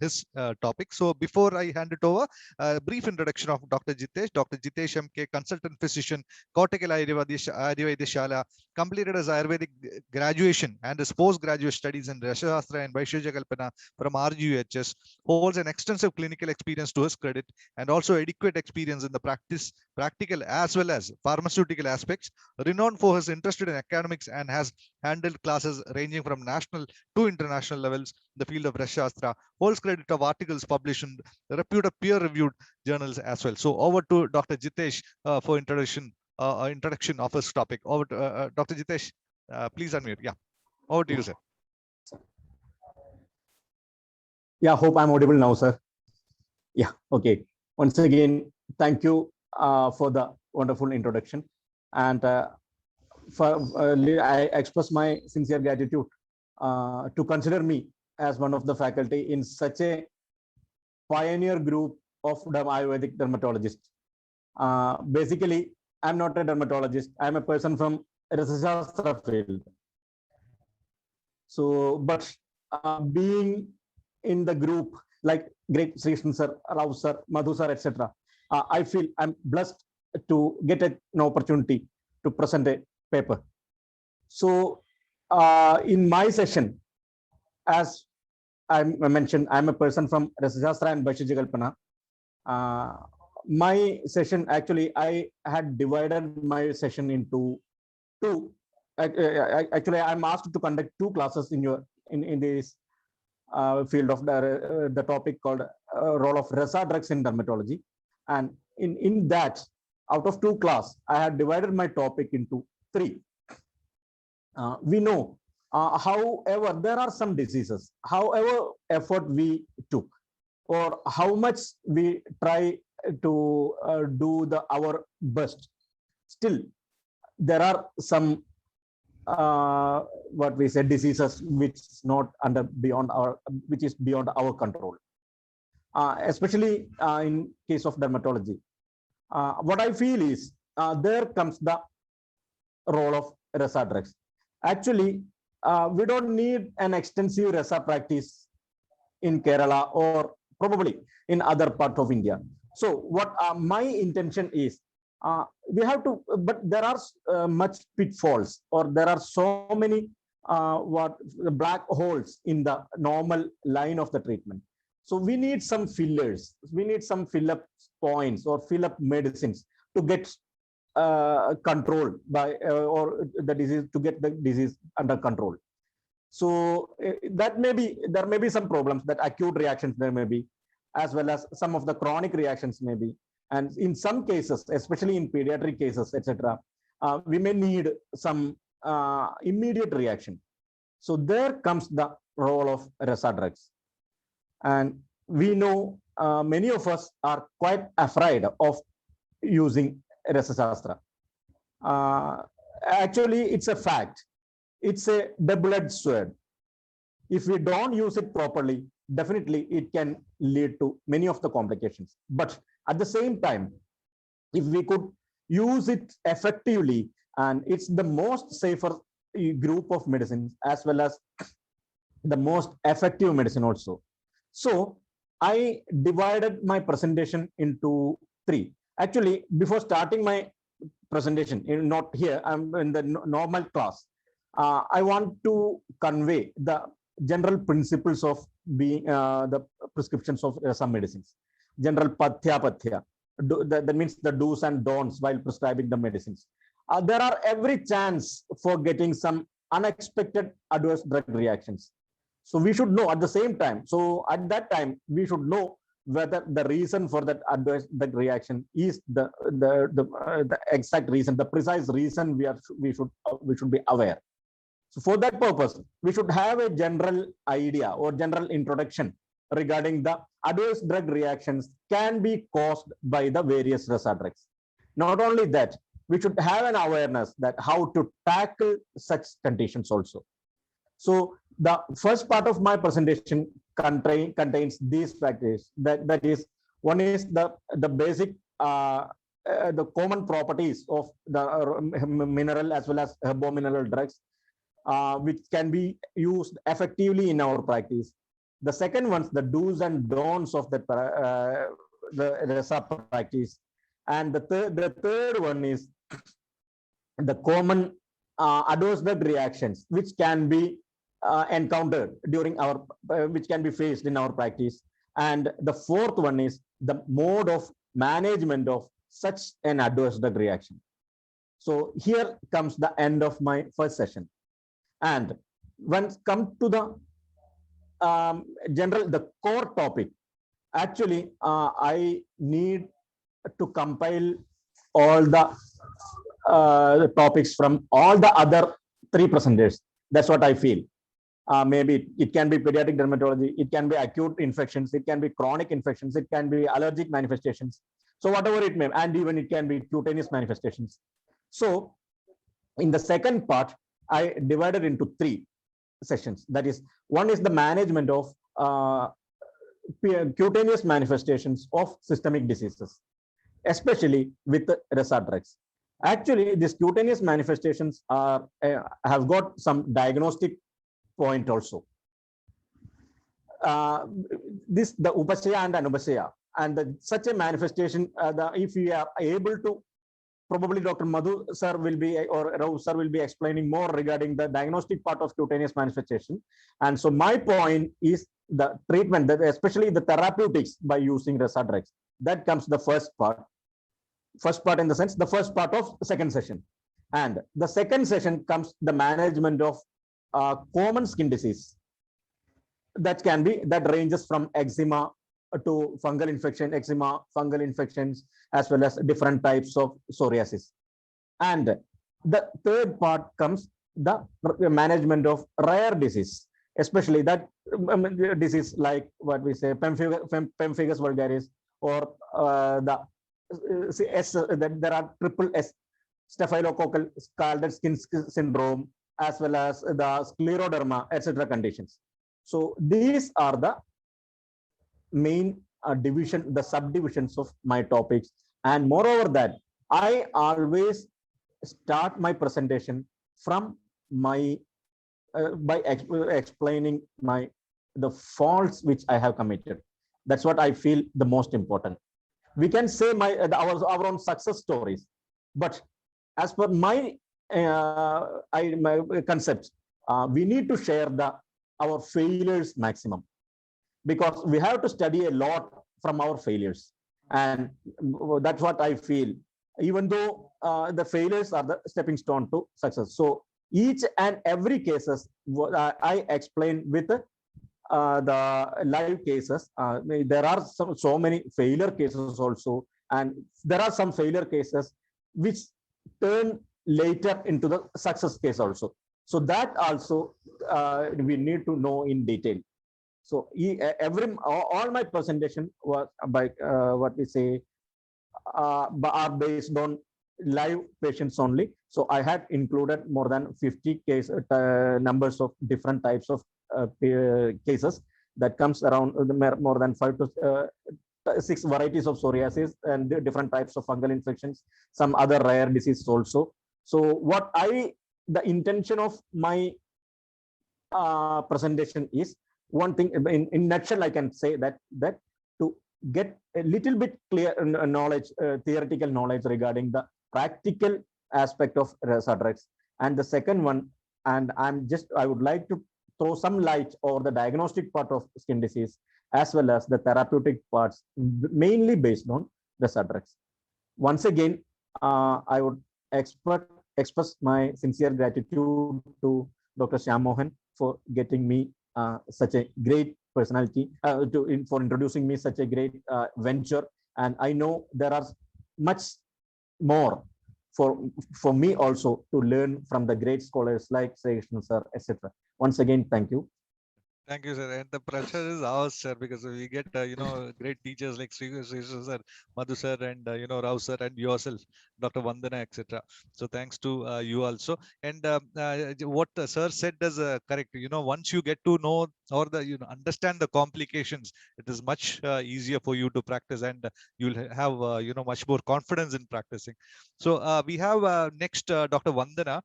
his topic. So before I hand it over, a brief introduction of Dr. Jitesh. Dr. Jitesh M.K., consultant physician, Kottakkal Ayurveda Shala, completed his Ayurvedic graduation and his postgraduate studies in Rashashastra and Vaisheshya Kalpana from RGUHS, holds an extensive clinical experience to his credit, and also adequate experience in the practical as well as pharmaceutical aspects, renowned for his interest in academics, and has handled classes ranging from national to international levels in the field of Rashastra, holds credit of articles published in reputed peer-reviewed journals as well. So over to Dr. Jitesh for introduction introduction of his topic. Over to Dr. Jitesh. Please unmute. Yeah, over to you, sir. Yeah, hope I'm audible now, sir. Yeah, okay. Once again, thank you for the wonderful introduction. And I express my sincere gratitude to consider me as one of the faculty in such a pioneer group of Ayurvedic dermatologists. Basically, I'm not a dermatologist. I'm a person from Rasashastra field. So, but being in the group like great Sri Krishna sir, Rao sir, Madhu sir, etc., I feel I'm blessed to get an opportunity to present a paper. So, in my session, as I mentioned, I'm a person from Rasashastra and Bhaishya Kalpana. My session, actually, I had divided my session into two. Actually, I'm asked to conduct two classes in this field of the topic called role of Rasa drugs in dermatology. And in that, out of two classes, I had divided my topic into three. We know, however, there are some diseases, however effort we took, or how much we try to do our best, still there are some what we say diseases which is not which is beyond our control, especially in case of dermatology. What I feel is there comes the role of Rasa drugs. Actually, we don't need an extensive Rasa practice in Kerala or probably in other parts of India. So what my intention is, we have to, but there are much pitfalls, or there are so many black holes in the normal line of the treatment. So we need some fillers, we need some fill-up points or fill-up medicines to get control by or the disease, to get the disease under control. So that there may be some problems, that acute reactions there may be, as well as some of the chronic reactions may be. And in some cases, especially in pediatric cases, etc., we may need some immediate reaction. So there comes the role of Rasa drugs. And we know many of us are quite afraid of using Rasashastra. Actually, it's a fact. It's a double-edged sword. If we don't use it properly, definitely it can lead to many of the complications. But at the same time, if we could use it effectively, and it's the most safer group of medicines, as well as the most effective medicine also. So I divided my presentation into three. Actually, before starting my presentation, not here, I'm in the normal class, I want to convey the general principles of being the prescriptions of some medicines. General pathya, that means the do's and don'ts while prescribing the medicines. There are every chance for getting some unexpected adverse drug reactions. So we should know at the same time. So at that time, we should know whether the reason for that adverse drug reaction is the exact reason, the precise reason we should be aware. So for that purpose, we should have a general idea or general introduction regarding the adverse drug reactions can be caused by the various Rasa drugs. Not only that, we should have an awareness that how to tackle such conditions also. So the first part of my presentation contains these factors. That is, one is the basic the common properties of the mineral as well as herbomineral drugs, which can be used effectively in our practice. The second one, the do's and don'ts of the Rasa practice. And the third one is the common adverse drug reactions, which can be encountered during our, which can be faced in our practice. And the fourth one is the mode of management of such an adverse drug reaction. So here comes the end of my first session. And when it comes to the the core topic, actually, I need to compile all the topics from all the other three presenters. That's what I feel. Maybe it can be pediatric dermatology, it can be acute infections, it can be chronic infections, it can be allergic manifestations. So whatever it may, and even it can be cutaneous manifestations. So in the second part, I divided into three sessions. That is, one is the management of cutaneous manifestations of systemic diseases, especially with RESA drugs. Actually, these cutaneous manifestations are have got some diagnostic point also. The upasaya and anupasaya, and such a manifestation, if we are able to, probably Dr. Madhu sir will be, or Rao sir will be explaining more regarding the diagnostic part of cutaneous manifestation. And so my point is the treatment, that especially the therapeutics by using RESA drugs. That comes the first part. First part in the sense, the first part of the second session. And the second session comes the management of common skin disease. That can be, that ranges from eczema to fungal infection, eczema, fungal infections, as well as different types of psoriasis. And the third part comes the management of rare disease, especially that disease like what we say pemphigus vulgaris, or there are triple S, staphylococcal scalded skin syndrome, as well as the scleroderma, etc. conditions. So these are the main the subdivisions of my topics. And moreover that, I always start my presentation from my by explaining the faults which I have committed. That's what I feel the most important. We can say our own success stories, but as per my concept, we need to share our failures maximum, because we have to study a lot from our failures. And that's what I feel, even though the failures are the stepping stone to success. So each and every cases I explain with the live cases. There are so many failure cases also, and there are some failure cases which turn later into the success case also. So that also we need to know in detail. So all my presentation was by what we say are based on live patients only. So I had included more than 50 case numbers of different types of cases. That comes around more than 5 to 6 varieties of psoriasis and different types of fungal infections, some other rare diseases also. So the intention of my presentation is one thing. In nutshell, I can say that to get a little bit clear knowledge, theoretical knowledge regarding the practical aspect of RESA drugs. And the second one, and I would like to throw some light over the diagnostic part of skin disease, as well as the therapeutic parts, mainly based on RESA drugs. Once again, I would express my sincere gratitude to Dr. Shyam Mohan for getting me such a great personality, for introducing me such a great venture. And I know there are much more for me also to learn from the great scholars like Srishna sir, etc. Once again, thank you. Thank you, sir. And the pressure is ours, sir, because we get, great teachers like Sri sir, Madhu sir, and, Rao sir, and yourself, Dr. Vandana, etc. So thanks to you also. And what the sir said is correct. Once you get to know or understand the complications, it is much easier for you to practice, and you'll have, much more confidence in practicing. So we have next Dr. Vandana.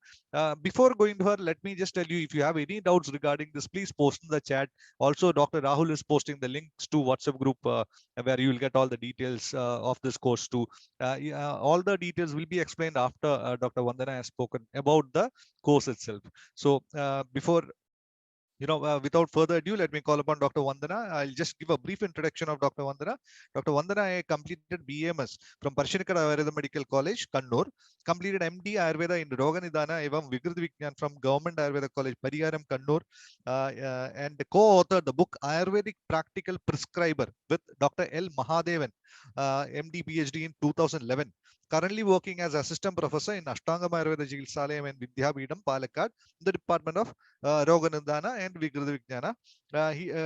Before going to her, let me just tell you, if you have any doubts regarding this, please post in the chat. Also, Dr. Rahul is posting the links to WhatsApp group where you will get all the details of this course too. All the details will be explained after Dr. Vandana has spoken about the course itself. So before without further ado, let me call upon Dr. Vandana. I'll just give a brief introduction of Dr. Vandana. Dr. Vandana completed BAMS from Parshinikara Ayurveda Medical College, Kannur. Completed MD Ayurveda in Roga Nidana evam Vikriti Vignan from Government Ayurveda College, Pariyaram, Kannur. And co-authored the book Ayurvedic Practical Prescriber with Dr. L. Mahadevan MD PhD in 2011. Currently working as assistant professor in Ashtangam Ayurveda Chikitsalayam and Vidyapeetham, Palakkad, the Department of Roganandana and Vikrita Vijnana.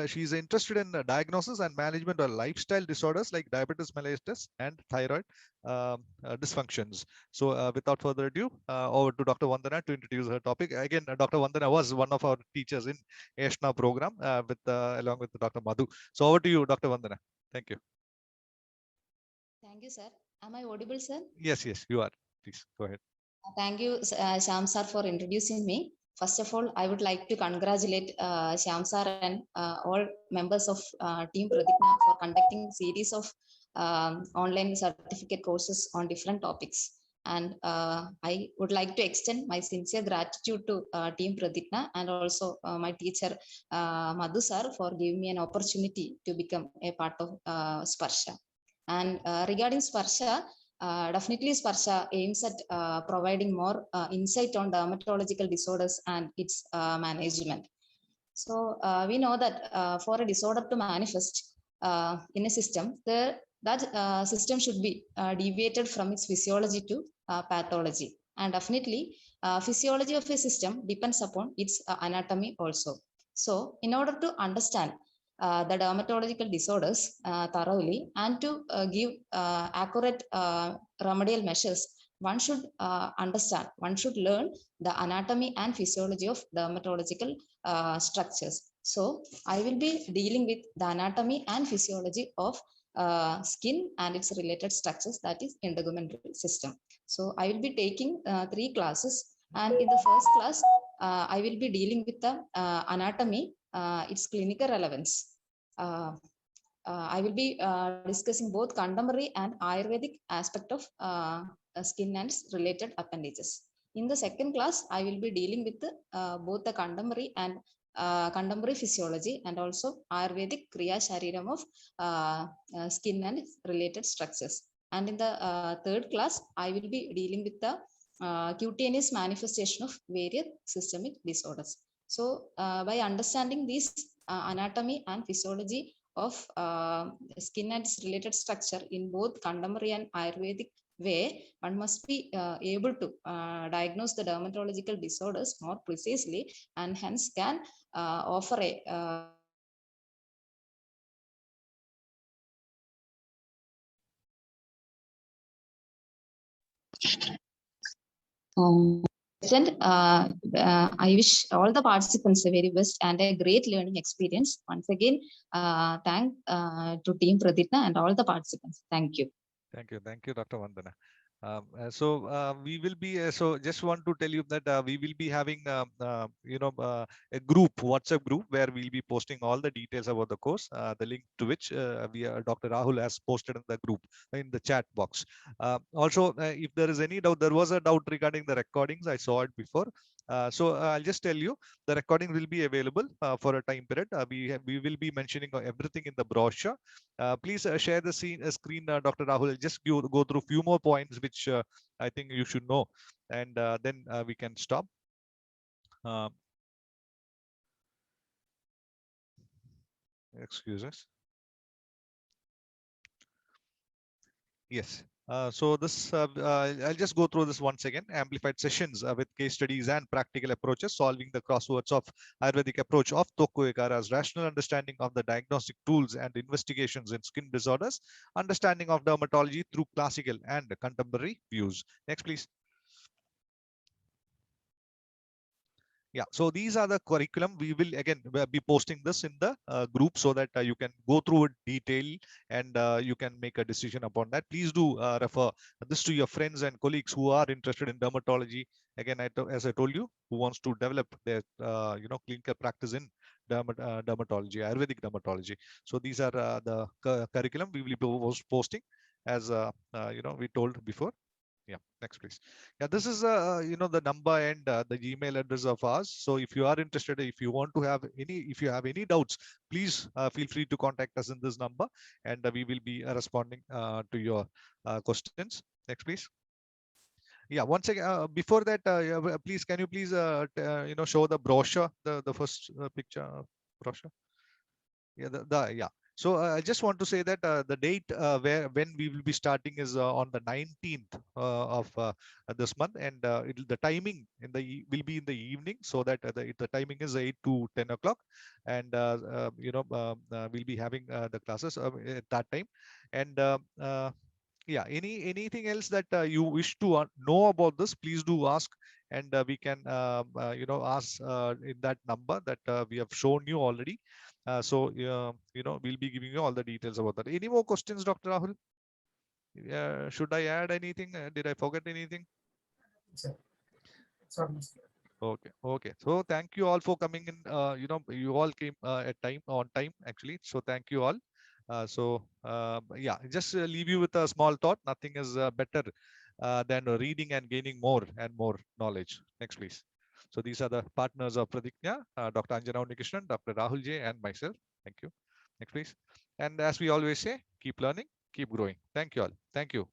She is interested in diagnosis and management of lifestyle disorders like diabetes mellitus and thyroid dysfunctions. So without further ado, over to Dr. Vandana to introduce her topic. Again, Dr. Vandana was one of our teachers in ASHNA program along with Dr. Madhu. So over to you, Dr. Vandana. Thank you. Thank you, sir. Am I audible, sir? Yes, you are. Please go ahead. Thank you, Shyam sir, for introducing me. First of all, I would like to congratulate Shyam sir and all members of Team Pratigna for conducting series of online certificate courses on different topics. And I would like to extend my sincere gratitude to Team Pratigna and also my teacher Madhu sir for giving me an opportunity to become a part of Sparsha. And regarding Sparsha, definitely Sparsha aims at providing more insight on dermatological disorders and its management. So we know that for a disorder to manifest in a system, that system should be deviated from its physiology to pathology. And definitely physiology of a system depends upon its anatomy also. So in order to understand the dermatological disorders thoroughly and to give accurate remedial measures, one should understand, one should learn the anatomy and physiology of dermatological structures. So I will be dealing with the anatomy and physiology of skin and its related structures, that is integumentary system. So I will be taking 3 classes, and in the first class I will be dealing with the anatomy, its clinical relevance. I will be discussing both contemporary and Ayurvedic aspect of skin and related appendages. In the second class, I will be dealing with both the contemporary and contemporary physiology and also Ayurvedic Kriya Shariram of skin and related structures. And in the third class, I will be dealing with the cutaneous manifestation of various systemic disorders. So by understanding these anatomy and physiology of skin and its related structure in both contemporary and Ayurvedic way, one must be able to diagnose the dermatological disorders more precisely and hence can offer a I wish all the participants the very best and a great learning experience. Once again, thank to Team Pratigna and all the participants. Thank you. Thank you, Dr. Vandana. We will be so just want to tell you that we will be having a group, WhatsApp group, where we'll be posting all the details about the course, the link to which Dr. Rahul has posted in the group in the chat box. Also, if there is any doubt, there was a doubt regarding the recordings. I saw it before. So I'll just tell you, the recording will be available for a time period. We will be mentioning everything in the brochure. Please share the screen, Dr. Rahul. Just go through few more points which I think you should know, and then we can stop. Excuse us. Yes. So this, I'll just go through this once again. Amplified sessions with case studies and practical approaches, solving the crosswords of Ayurvedic approach of Tokku Ekara's rational understanding of the diagnostic tools and investigations in skin disorders, understanding of dermatology through classical and contemporary views. Next, please. Yeah, so these are the curriculum. We will again be posting this in the group so that you can go through it detail and you can make a decision upon that. Please do refer this to your friends and colleagues who are interested in dermatology. Again, as I told you, who wants to develop their clinical practice in dermatology, Ayurvedic dermatology. So these are the curriculum we will be posting as we told before. Yeah, next please. Yeah, this is the number and the Gmail address of ours. So if you are interested, if you want to have if you have any doubts, please feel free to contact us in this number, and we will be responding to your questions. Next please. Yeah, once again, before that, please, can you please show the brochure, the first picture brochure? Yeah, So I just want to say that the date when we will be starting is on the 19th of this month, and the timing will be in the evening, so that the timing is 8 to 10 o'clock, and we'll be having the classes at that time. And yeah, anything else that you wish to know about this, please do ask, and we can ask in that number that we have shown you already. We'll be giving you all the details about that. Any more questions, Dr. Rahul? Should I add anything? Did I forget anything? Okay. Okay. So thank you all for coming in. You all came on time actually. So thank you all. Yeah, just leave you with a small thought. Nothing is better than reading and gaining more and more knowledge. Next, please. So these are the partners of Pradigna, Dr. Anjana Unnikrishnan, Dr. Rahul J, and myself. Thank you. Next, please. And as we always say, keep learning, keep growing. Thank you all. Thank you.